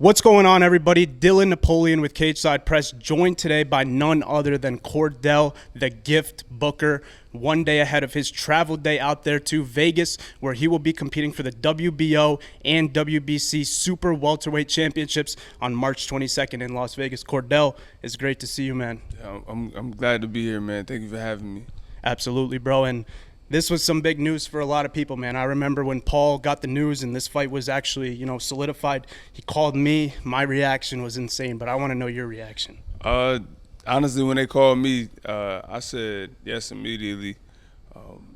What's going on, everybody? Dylan Napoleone with Cageside Press, joined today by none other than Chordale the Gift Booker, one day ahead of his travel day out there to Vegas, where he will be competing for the WBO and WBC Super Welterweight Championships on March 22nd in Las Vegas. Chordale, it's great to see you, man. Yeah, I'm glad to be here, man. Thank you for having me. Absolutely, bro. And this was some big news for a lot of people, man. I remember when Paul got the news and this fight was actually, solidified. He called me. My reaction was insane, but I want to know your reaction. Honestly, when they called me, I said yes immediately.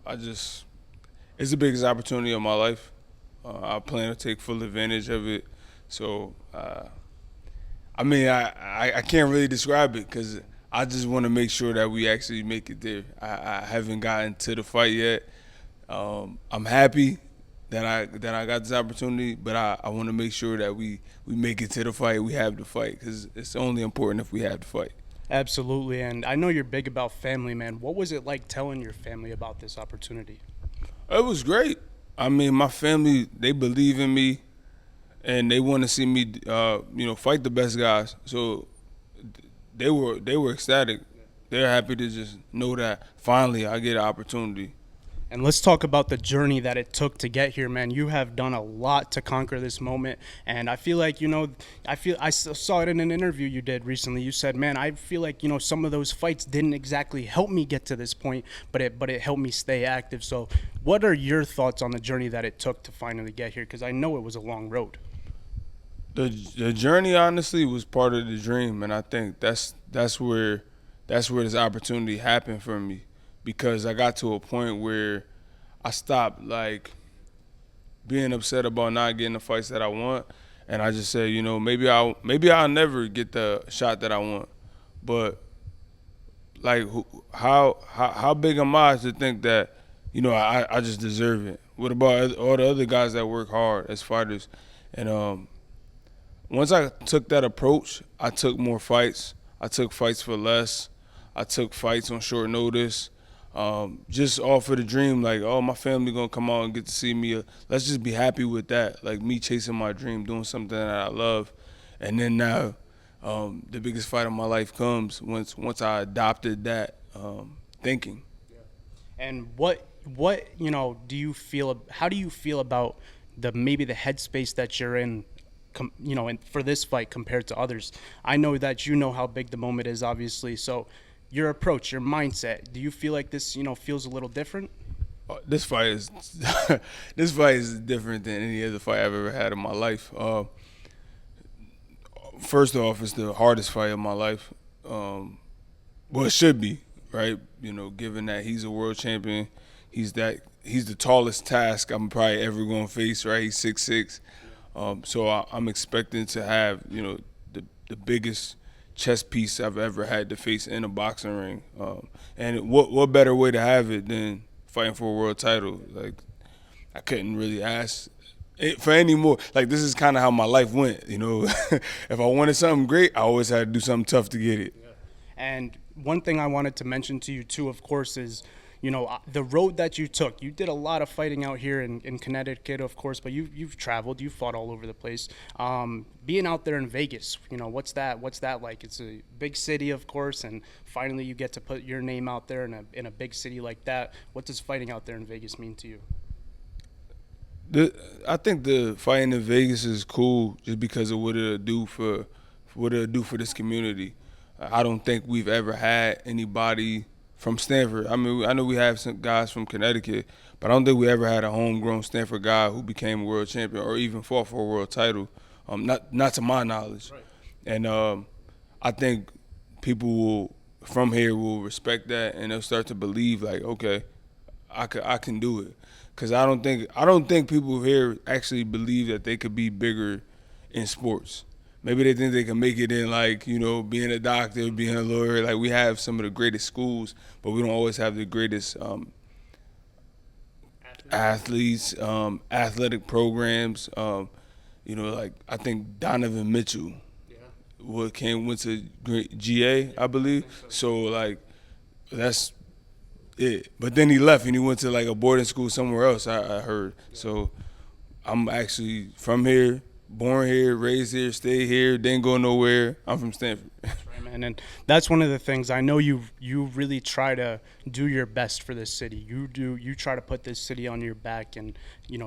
It's the biggest opportunity of my life. I plan to take full advantage of it. So, I can't really describe it because I just want to make sure that we actually make it there. I haven't gotten to the fight yet. I'm happy that I got this opportunity, but I want to make sure that we make it to the fight. We have the fight because it's only important if we have the fight. Absolutely, and I know you're big about family, man. What was it like telling your family about this opportunity? It was great. I mean, my family, they believe in me, and they want to see me, fight the best guys. So they were ecstatic. They're happy to just know that finally I get an opportunity. And let's talk about the journey that it took to get here, man. You have done a lot to conquer this moment, and I feel like, I saw it in an interview you did recently. You said, man, I feel like, some of those fights didn't exactly help me get to this point, but it helped me stay active. So what are your thoughts on the journey that it took to finally get here? Because I know it was a long road. The journey, honestly, was part of the dream, and I think that's where this opportunity happened for me, because I got to a point where I stopped being upset about not getting the fights that I want, and I just said, maybe I'll never get the shot that I want, but how big am I to think that I just deserve it? What about all the other guys that work hard as fighters? And once I took that approach, I took more fights. I took fights for less. I took fights on short notice. Just all for the dream, my family gonna come out and get to see me. Let's just be happy with that. Like me chasing my dream, doing something that I love. And then now, the biggest fight of my life comes once I adopted that thinking. And what do you feel? How do you feel about maybe the headspace that you're in? And for this fight compared to others? I know that you know how big the moment is, obviously. So your approach, your mindset, do you feel like this, feels a little different? This fight is this fight is different than any other fight I've ever had in my life. First off, it's the hardest fight of my life. Well, it should be, right? Given that he's a world champion, he's the tallest task I'm probably ever going to face, right? He's 6'6". So I'm expecting to have, the biggest chess piece I've ever had to face in a boxing ring. And what better way to have it than fighting for a world title? I couldn't really ask for any more. This is kind of how my life went, If I wanted something great, I always had to do something tough to get it. Yeah. And one thing I wanted to mention to you, too, of course, is the road that you took. You did a lot of fighting out here in Connecticut, of course, but you've traveled, you've fought all over the place. Being out there in Vegas, what's that like? It's a big city, of course, and finally you get to put your name out there in a big city like that. What does fighting out there in Vegas mean to you? I think the fighting in Vegas is cool just because of what it'll do for this community. I don't think we've ever had anybody from Stanford. I mean, I know we have some guys from Connecticut, but I don't think we ever had a homegrown Stanford guy who became a world champion or even fought for a world title. Not to my knowledge. Right. And I think people from here will respect that, and they'll start to believe okay, I can do it. Because I don't think people here actually believe that they could be bigger in sports. Maybe they think they can make it in being a doctor, being a lawyer. We have some of the greatest schools, but we don't always have the greatest athletes, athletic programs. I think Donovan Mitchell went to GA, I believe. So that's it. But then he left and he went to a boarding school somewhere else, I heard. So I'm actually from here, born here, raised here, stayed here, didn't go nowhere. I'm from Stanford. Right, man, and that's one of the things I know you really try to do your best for this city. You try to put this city on your back and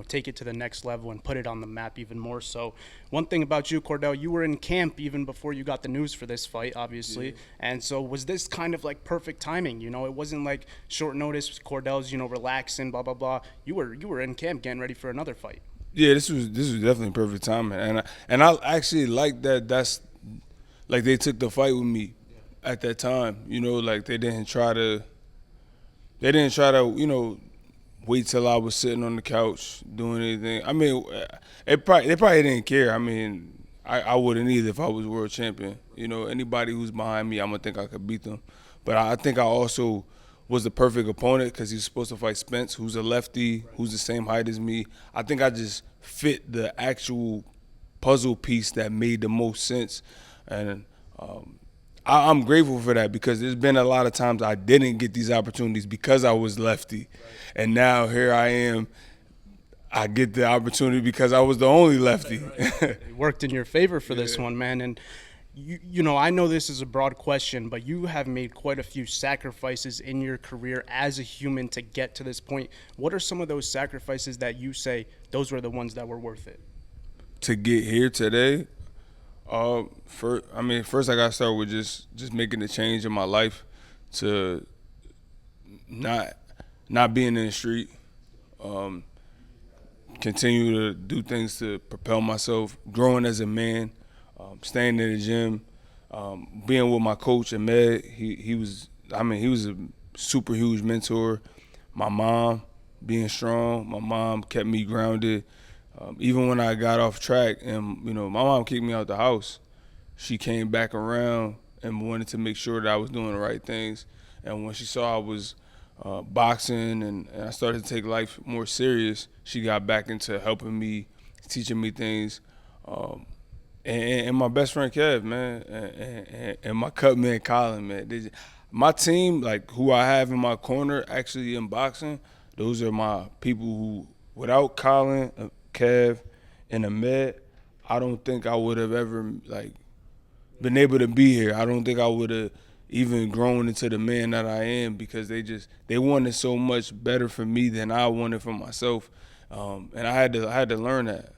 take it to the next level and put it on the map even more so. One thing about you, Chordale, you were in camp even before you got the news for this fight, obviously, and so was this kind of like perfect timing? It wasn't like short notice. Chordale's relaxing, blah blah blah. You were in camp getting ready for another fight. Yeah, this was definitely perfect timing, and I actually like that. That's like they took the fight with me at that time. Like they didn't try to wait till I was sitting on the couch doing anything. I mean, they probably didn't care. I mean, I wouldn't either if I was world champion. Anybody who's behind me, I'm gonna think I could beat them. But I think I also was the perfect opponent because he was supposed to fight Spence, who's a lefty, who's the same height as me. I think I just fit the actual puzzle piece that made the most sense, and I'm grateful for that because there's been a lot of times I didn't get these opportunities because I was lefty, and now here I am. I get the opportunity because I was the only lefty. It worked in your favor for this one, man, and. I know this is a broad question, but you have made quite a few sacrifices in your career as a human to get to this point. What are some of those sacrifices that you say those were the ones that were worth it? To get here today, first I got to start with just making a change in my life to not being in the street, continue to do things to propel myself, growing as a man. Staying in the gym, being with my coach Ahmed, he was a super huge mentor. My mom, being strong, my mom kept me grounded. Even when I got off track and my mom kicked me out the house, she came back around and wanted to make sure that I was doing the right things. And when she saw I was boxing and I started to take life more serious, she got back into helping me, teaching me things. And my best friend Kev, man, and my cut man Colin, man. My team, like who I have in my corner, actually in boxing, those are my people who, without Colin, Kev, and Ahmed, I don't think I would have ever been able to be here. I don't think I would have even grown into the man that I am because they wanted so much better for me than I wanted for myself, and I had to learn that.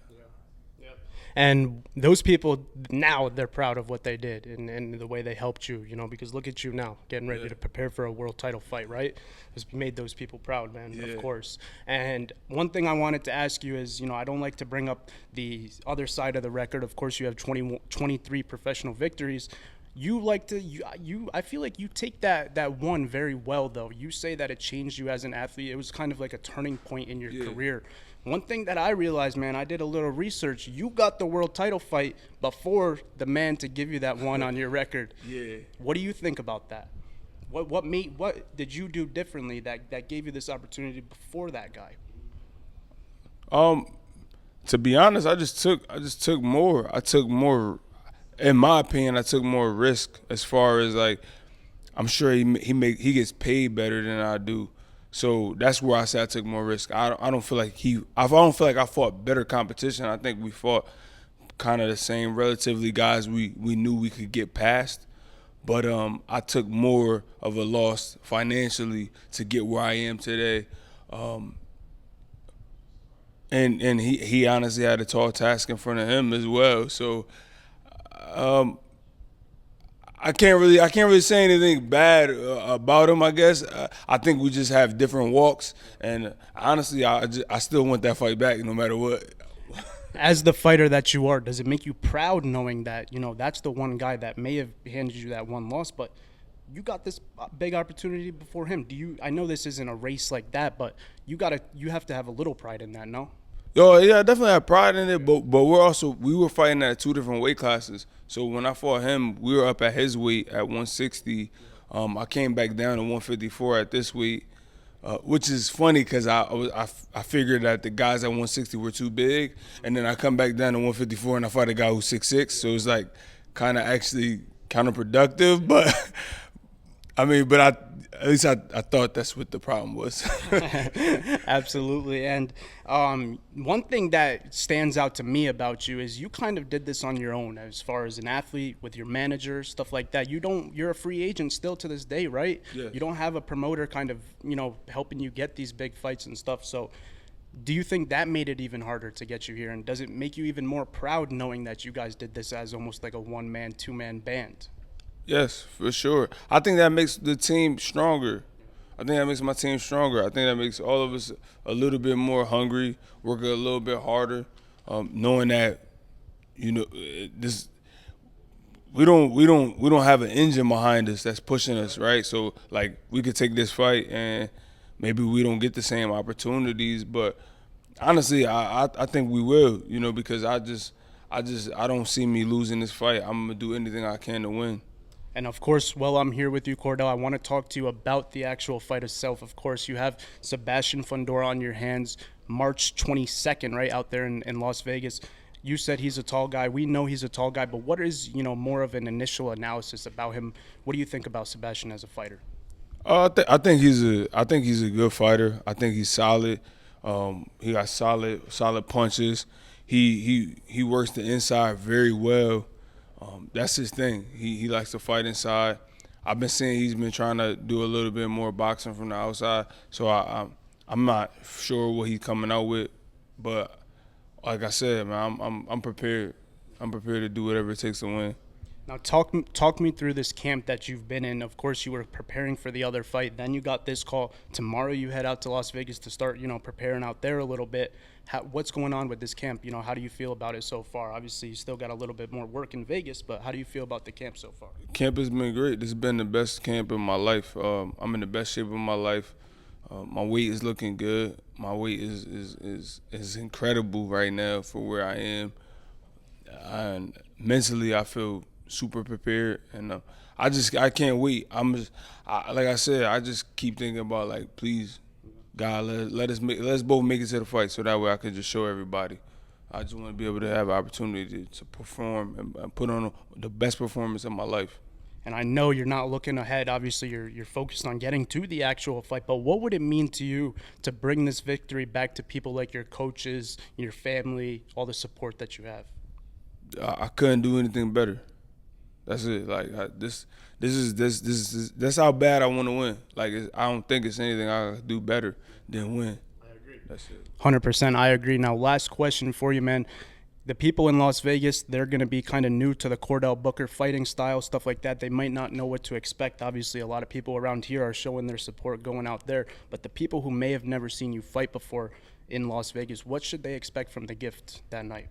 And those people now they're proud of what they did and the way they helped you, because look at you now getting ready to prepare for a world title fight, right? It's made those people proud, man, of course. And one thing I wanted to ask you is, I don't like to bring up the other side of the record. Of course, you have 23 professional victories. I feel like you take that one very well, though. You say that it changed you as an athlete. It was kind of like a turning point in your career. One thing that I realized, man, I did a little research. You got the world title fight before the man to give you that one on your record. Yeah. What do you think about that? What did you do differently that gave you this opportunity before that guy? To be honest, I just took more. In my opinion, I took more risk as far as I'm sure he gets paid better than I do. So that's where I say I took more risk. I don't feel like I fought better competition. I think we fought kind of the same relatively guys we knew we could get past. But I took more of a loss financially to get where I am today. And he honestly had a tall task in front of him as well. So I can't really say anything bad about him. I guess I think we just have different walks, and honestly, I still want that fight back no matter what. As the fighter that you are, does it make you proud knowing that that's the one guy that may have handed you that one loss, but you got this big opportunity before him? I know this isn't a race like that, but you have to have a little pride in that, no? Oh yeah, I definitely have pride in it, but we were fighting at 2 different weight classes. So when I fought him, we were up at his weight at 160. I came back down to 154 at this weight, which is funny because I figured that the guys at 160 were too big, and then I come back down to 154 and I fight a guy who's 6'6", so it's kind of actually counterproductive, but I mean, but at least I thought that's what the problem was. Absolutely. And one thing that stands out to me about you is you kind of did this on your own as far as an athlete with your manager, stuff like that. You're a free agent still to this day, right? Yeah. You don't have a promoter kind of, helping you get these big fights and stuff. So do you think that made it even harder to get you here? And does it make you even more proud knowing that you guys did this as almost like a one-man, two-man band? Yes, for sure. I think that makes the team stronger. I think that makes my team stronger. I think that makes all of us a little bit more hungry, work a little bit harder, knowing that this we don't have an engine behind us that's pushing us, right? So like we could take this fight and maybe we don't get the same opportunities, but honestly, I think we will, because I don't see me losing this fight. I'm gonna do anything I can to win. And of course, while I'm here with you, Chordale, I want to talk to you about the actual fight itself. Of course, you have Sebastian Fundora on your hands March 22nd, right, out there in Las Vegas. You said he's a tall guy. We know he's a tall guy, but what is, more of an initial analysis about him? What do you think about Sebastian as a fighter? I think he's a good fighter. I think he's solid. He got solid punches. He works the inside very well. That's his thing. He likes to fight inside. I've been seeing he's been trying to do a little bit more boxing from the outside. So I'm not sure what he's coming out with, but like I said, man, I'm prepared. I'm prepared to do whatever it takes to win. Now talk me through this camp that you've been in. Of course, you were preparing for the other fight. Then you got this call. Tomorrow you head out to Las Vegas to start, preparing out there a little bit. What's going on with this camp? How do you feel about it so far? Obviously, you still got a little bit more work in Vegas, but how do you feel about the camp so far? Camp has been great. This has been the best camp in my life. I'm in the best shape of my life. My weight is looking good. My weight is incredible right now for where I am. And mentally, I feel super prepared, and I can't wait. Like I said, I just keep thinking about, like, please, God, let's both make it to the fight, so that way I can just show everybody. I just want to be able to have an opportunity to perform and put on the best performance of my life. And I know you're not looking ahead. Obviously, you're focused on getting to the actual fight. But what would it mean to you to bring this victory back to people like your coaches, your family, all the support that you have? I couldn't do anything better. That's it. Like this is that's how bad I want to win. Like I don't think it's anything I could do better than win. I agree. That's it. 100%. I agree. Now, last question for you, man. The people in Las Vegas, they're going to be kind of new to the Chordale Booker fighting style, stuff like that. They might not know what to expect. Obviously, a lot of people around here are showing their support going out there. But the people who may have never seen you fight before in Las Vegas, what should they expect from the gift that night?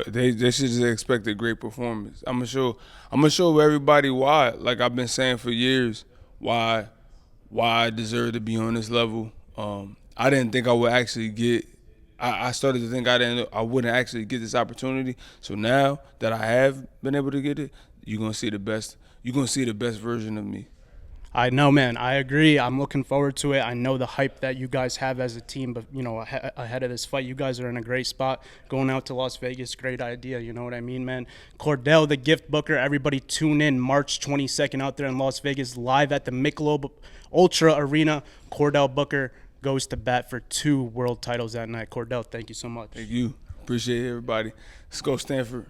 They should just expect a great performance. I'm gonna show everybody why. Like I've been saying for years, why I deserve to be on this level. I didn't think I would actually get. I started to think I wouldn't actually get this opportunity. So now that I have been able to get it, you're gonna see the best. You're gonna see the best version of me. I know, man. I agree. I'm looking forward to it. I know the hype that you guys have as a team, but, ahead of this fight, you guys are in a great spot. Going out to Las Vegas, great idea. You know what I mean, man? Chordale, the gift booker. Everybody tune in March 22nd out there in Las Vegas, live at the Michelob Ultra Arena. Chordale Booker goes to bat for 2 world titles that night. Chordale, thank you so much. Thank you. Appreciate everybody. Let's go, Stanford.